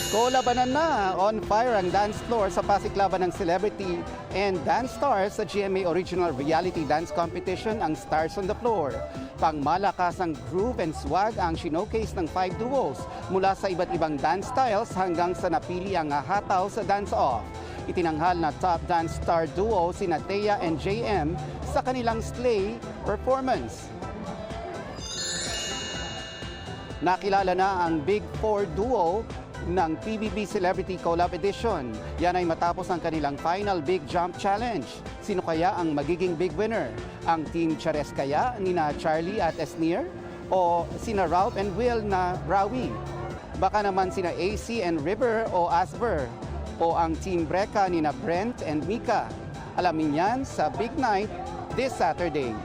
Kolabanan na, on fire ang dance floor sa pasiklaban ng celebrity and dance stars sa GMA Original Reality Dance Competition ang Stars on the Floor. Pangmalakasang groove and swag ang showcase ng 5 duos mula sa iba't ibang dance styles hanggang sa napili ang hataw sa dance-off. Itinanghal na top dance star duo sina Thea and JM sa kanilang Slay performance. Nakilala na ang Big Four duo ng PBB Celebrity Collab Edition. Yan ay matapos ang kanilang final Big Jump Challenge. Sino kaya ang magiging big winner? Ang Team Chares kaya nina Charlie at Esnir? O sina Ralph and Will na Rawi? Baka naman sina AC and River o Asber? O ang Team Breca nina Brent and Mika? Alamin yan sa Big Night this Saturday.